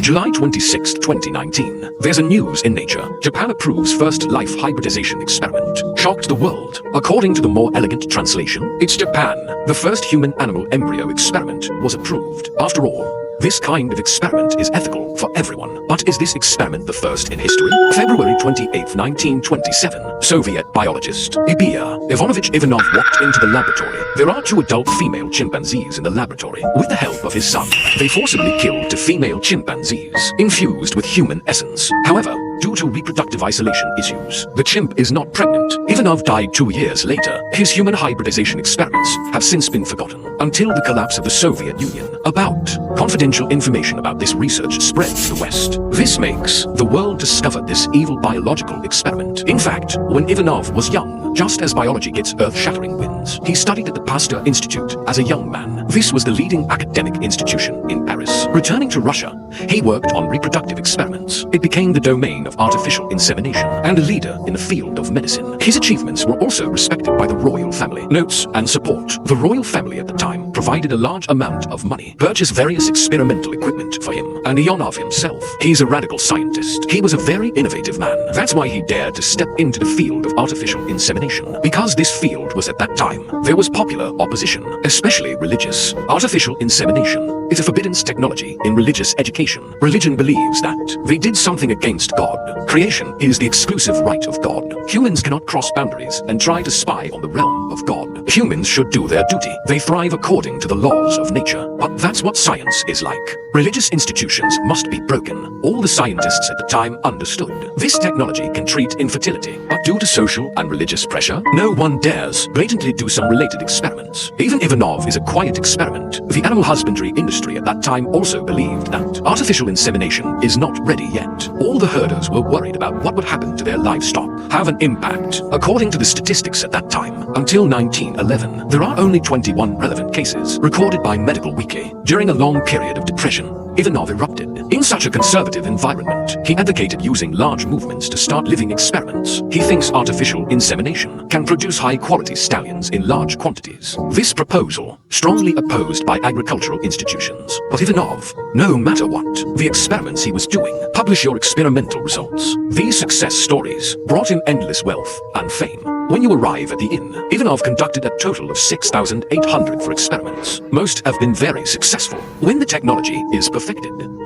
July 26, 2019. There's a news in Nature. Japan approves first life hybridization experiment. Shocked the world. According to the more elegant translation, it's Japan. The first human-animal embryo experiment was approved. After all, this kind of experiment is ethical for everyone. But is this experiment the first in history? February 28, 1927. Soviet biologist Ilya Ivanovich Ivanov walked into the laboratory. There are 2 adult female chimpanzees in the laboratory. With the help of his son, they forcibly killed 2 female chimpanzees, infused with human essence. However, due to reproductive isolation issues, the chimp is not pregnant. Ivanov died 2 years later. His human hybridization experiments have since been forgotten until the collapse of the Soviet Union. Confidential information about this research spread to the West. This makes the world discover this evil biological experiment. In fact, when Ivanov was young, just as biology gets earth-shattering winds, he studied at the Pasteur Institute as a young man. This was the leading academic institution in Paris. Returning to Russia, he worked on reproductive experiments. It became the domain of artificial insemination and a leader in the field of medicine. His achievements were also respected by the royal family. Notes and support. The royal family at the time provided a large amount of money, purchased various experimental equipment for him, and Ivanov himself. He's a radical scientist. He was a very innovative man. That's why he dared to step into the field of artificial insemination. Because this field was at that time, there was popular opposition, especially religious. Artificial insemination is a forbidden technology in religious education. Religion believes that they did something against God. Creation is the exclusive right of God. Humans cannot cross boundaries and try to spy on the realm of God. Humans should do their duty. They thrive according to the laws of nature. But that's what science is like. Religious institutions must be broken. All the scientists at the time understood. This technology can treat infertility, but due to social and religious pressure, no one dares blatantly do some related experiments. Even Ivanov is a quiet experiment. The animal husbandry industry at that time also believed that artificial insemination is not ready yet. All the herders were worried about what would happen to their livestock, have an impact. According to the statistics at that time, until 1911, there are only 21 relevant cases recorded by Medical Weekly. During a long period of depression, Ivanov erupted. In such a conservative environment, he advocated using large movements to start living experiments. He thinks artificial insemination can produce high-quality stallions in large quantities. This proposal, strongly opposed by agricultural institutions. But Ivanov, no matter what, the experiments he was doing, publish your experimental results. These success stories brought him endless wealth and fame. When you arrive at the inn, Ivanov conducted a total of 6,800 for experiments. Most have been very successful. When the technology is perfected,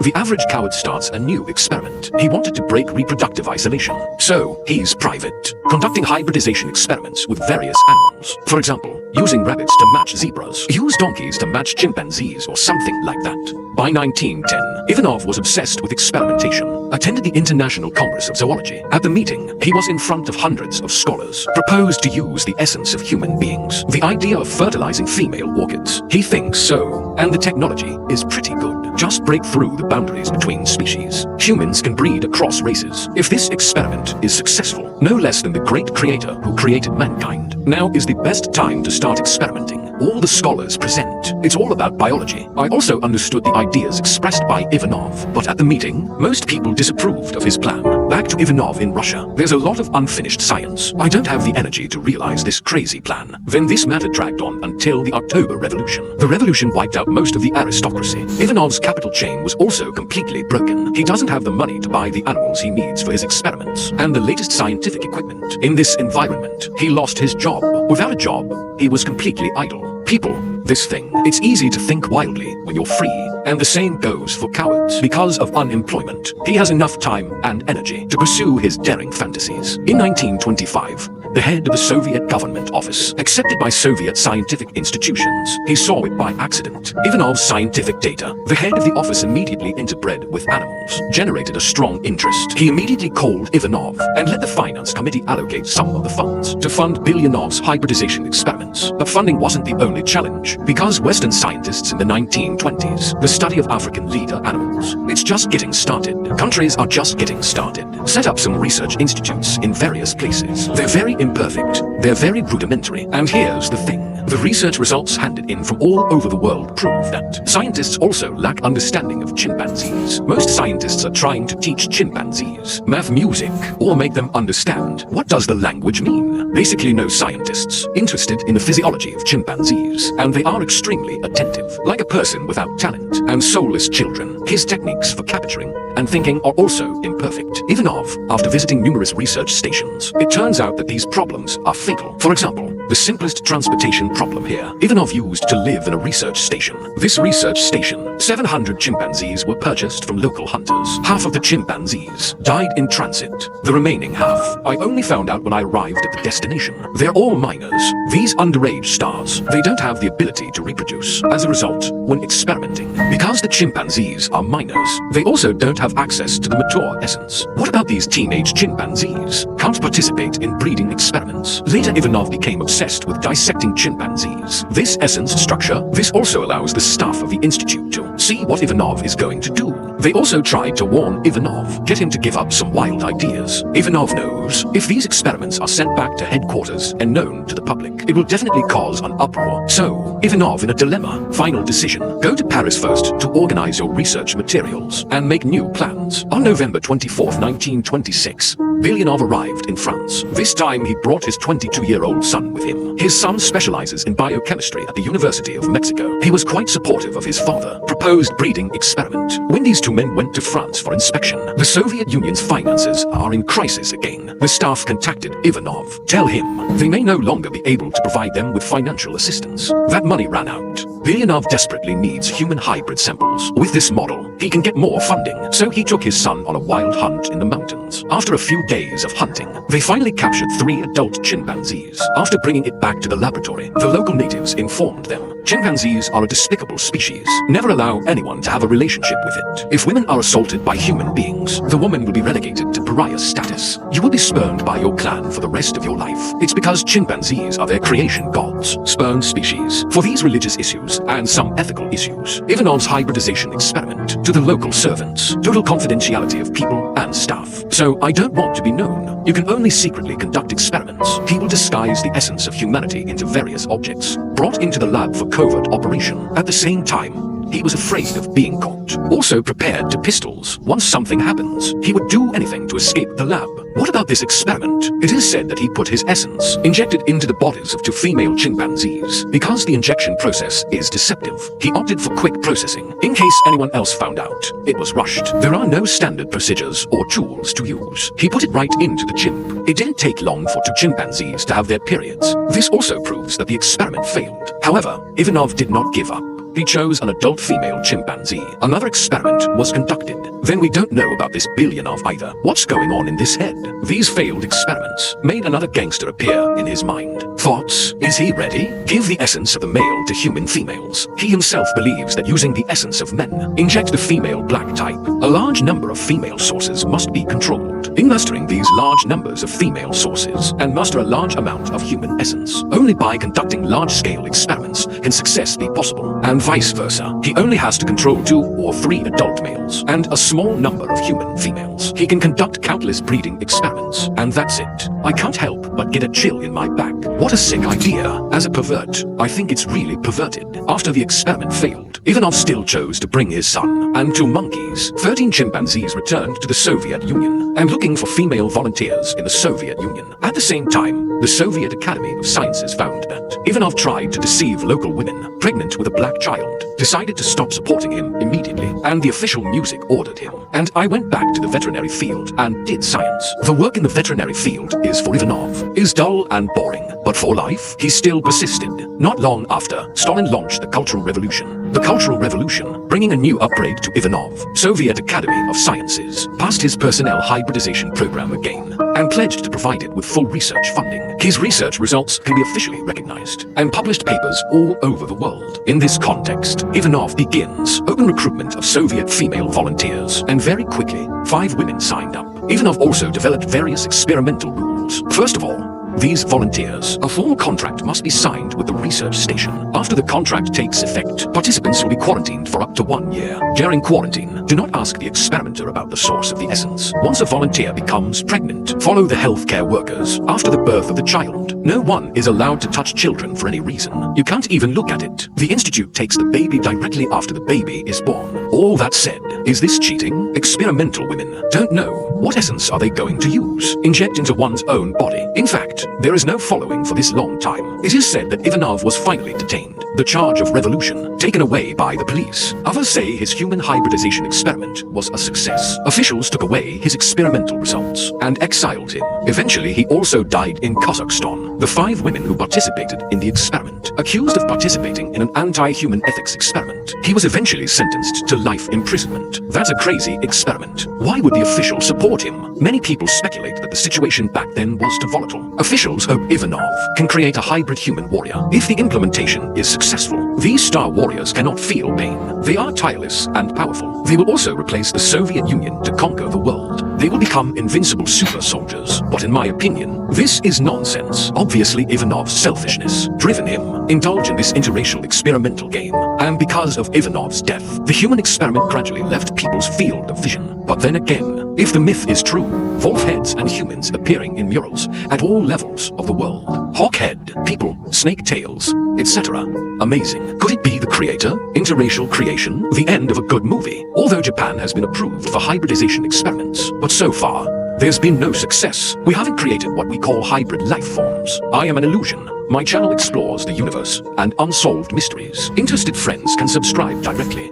the average coward starts a new experiment. He wanted to break reproductive isolation. So, he's private, conducting hybridization experiments with various animals. For example, using rabbits to match zebras, use donkeys to match chimpanzees or something like that. By 1910, Ivanov was obsessed with experimentation, attended the International Congress of Zoology. At the meeting, he was in front of hundreds of scholars, proposed to use the essence of human beings, the idea of fertilizing female orchids. He thinks so, and the technology is pretty good. Just break through the boundaries between species. Humans can breed across races. If this experiment is successful, no less than the great creator who created mankind, now is the best time to start experimenting. All the scholars present. It's all about biology. I also understood the ideas expressed by Ivanov, but at the meeting, most people disapproved of his plan. Back to Ivanov in Russia. There's a lot of unfinished science. I don't have the energy to realize this crazy plan. Then this matter dragged on until the October Revolution. The revolution wiped out most of the aristocracy. Ivanov's capital chain was also completely broken. He doesn't have the money to buy the animals he needs for his experiments and the latest scientific equipment. In this environment, he lost his job. Without a job, he was completely idle. People, this thing, it's easy to think wildly when you're free, and the same goes for cowards. Because of unemployment, he has enough time and energy to pursue his daring fantasies. In 1925, the head of the Soviet government office, accepted by Soviet scientific institutions, he saw it by accident. Ivanov's scientific data, the head of the office immediately interbred with animals, generated a strong interest. He immediately called Ivanov and let the finance committee allocate some of the funds to fund Ivanov's hybridization experiments. But funding wasn't the only challenge, because Western scientists in the 1920s, the study of African leader animals, it's just getting started. Countries are just getting started. Set up some research institutes in various places. They're very imperfect, they're very rudimentary, and here's the thing. The research results handed in from all over the world prove that scientists also lack understanding of chimpanzees. Most scientists are trying to teach chimpanzees math music or make them understand what does the language mean. Basically no scientists interested in the physiology of chimpanzees, and they are extremely attentive, like a person without talent and soulless children. His techniques for capturing and thinking are also imperfect. Ivanov, after visiting numerous research stations, it turns out that these problems are fatal. For example, the simplest transportation problem here, Ivanov used to live in a research station. This research station, 700 chimpanzees were purchased from local hunters. Half of the chimpanzees died in transit. The remaining half, I only found out when I arrived at the destination. They're all minors. These underage stars, they don't have the ability to reproduce. As a result, when experimenting, because the chimpanzees are minors, they also don't have access to the mature essence. What about these teenage chimpanzees? Can't participate in breeding experiments. Later Ivanov became obsessed with dissecting chimpanzees. This essence structure, this also allows the staff of the institute to see what Ivanov is going to do. They also tried to warn Ivanov, get him to give up some wild ideas. Ivanov knows if these experiments are sent back to headquarters and known to the public, it will definitely cause an uproar. So, Ivanov in a dilemma. Final decision. Go to Paris first to organize your research materials and make new plans. On November 24th, 1926, Villeneuve arrived in France. This time he brought his 22-year-old son with him. His son specializes in biochemistry at the University of Mexico. He was quite supportive of his father's proposed breeding experiment. When these two men went to France for inspection, the Soviet Union's finances are in crisis again. The staff contacted Ivanov. Tell him they may no longer be able to provide them with financial assistance. That money ran out. Villeneuve desperately needs human hybrid samples. With this model, he can get more funding, so he took his son on a wild hunt in the mountains. After a few days of hunting, they finally captured 3 adult chimpanzees. After bringing it back to the laboratory, the local natives informed them chimpanzees are a despicable species. Never allow anyone to have a relationship with it. If women are assaulted by human beings, the woman will be relegated to pariah status. You will be spurned by your clan for the rest of your life. It's because chimpanzees are their creation gods, spurned species. For these religious issues and some ethical issues, Ivanov's hybridization experiment to the local servants, total confidentiality of people and staff. So I don't want to be known. You can only secretly conduct experiments. He will disguise the essence of humanity into various objects, brought into the lab for covert operation. At the same time, he was afraid of being caught. Also prepared to pistols. Once something happens, he would do anything to escape the lab. What about this experiment? It is said that he put his essence injected into the bodies of 2 female chimpanzees. Because the injection process is deceptive, he opted for quick processing. In case anyone else found out, it was rushed. There are no standard procedures or tools to use. He put it right into the chimp. It didn't take long for 2 chimpanzees to have their periods. This also proves that the experiment failed. However, Ivanov did not give up. He chose an adult female chimpanzee. Another experiment was conducted. Then we don't know about this Villeneuve either. What's going on in this head? These failed experiments made another gangster appear in his mind. Thoughts? Is he ready? Give the essence of the male to human females. He himself believes that using the essence of men, inject the female black type. A large number of female sources must be controlled. In mastering these large numbers of female sources and master a large amount of human essence, only by conducting large-scale experiments can success be possible. And vice versa. He only has to control 2 or 3 adult males and a small number of human females. He can conduct countless breeding experiments, and that's it. I can't help but get a chill in my back. What a sick idea. As a pervert, I think it's really perverted. After the experiment failed, Ivanov still chose to bring his son and 2 monkeys. 13 chimpanzees returned to the Soviet Union and looking for female volunteers in the Soviet Union. At the same time, the Soviet Academy of Sciences found that Ivanov tried to deceive local women pregnant with a black child, decided to stop supporting him immediately, and the official music ordered him. And I went back to the veterinary field and did science. The work in the veterinary field is for Ivanov is dull and boring, but for life, he still persisted. Not long after, Stalin launched the Cultural Revolution. The Cultural Revolution, bringing a new upgrade to Ivanov, Soviet Academy of Sciences, passed his personnel hybridization program again, and pledged to provide it with full research funding. His research results can be officially recognized, and published papers all over the world. In this context, Ivanov begins open recruitment of Soviet female volunteers, and very quickly, 5 women signed up. Ivanov also developed various experimental rules. First of all, these volunteers. A formal contract must be signed with the research station. After the contract takes effect, participants will be quarantined for up to 1 year. During quarantine, do not ask the experimenter about the source of the essence. Once a volunteer becomes pregnant, follow the healthcare workers. After the birth of the child, no one is allowed to touch children for any reason. You can't even look at it. The institute takes the baby directly after the baby is born. All that said, is this cheating? Experimental women don't know what essence are they going to use. Inject into one's own body. In fact, there is no following for this long time. It is said that Ivanov was finally detained. The charge of revolution taken away by the police. Others say his human hybridization experiment was a success. Officials took away his experimental results and exiled him. Eventually, he also died in Kazakhstan. The 5 women who participated in the experiment, accused of participating in an anti-human ethics experiment. He was eventually sentenced to life imprisonment. That's a crazy experiment. Why would the officials support him? Many people speculate that the situation back then was too volatile. Officials hope Ivanov can create a hybrid human warrior. If the implementation is successful, these star warriors cannot feel pain. They are tireless and powerful. They will also replace the Soviet Union to conquer the world. They will become invincible super soldiers. But in my opinion, this is nonsense. Obviously, Ivanov's selfishness driven him indulge in this interracial experimental game. And because of Ivanov's death, the human experiment gradually left people's field of vision. But then again, if the myth is true, wolf heads and humans appearing in murals at all levels of the world, hawk head, people, snake tails, etc. Amazing. Could it be the creator? Interracial creation? The end of a good movie? Although Japan has been approved for hybridization experiments, but so far, there's been no success. We haven't created what we call hybrid life forms. I am an illusion. My channel explores the universe and unsolved mysteries. Interested friends can subscribe directly.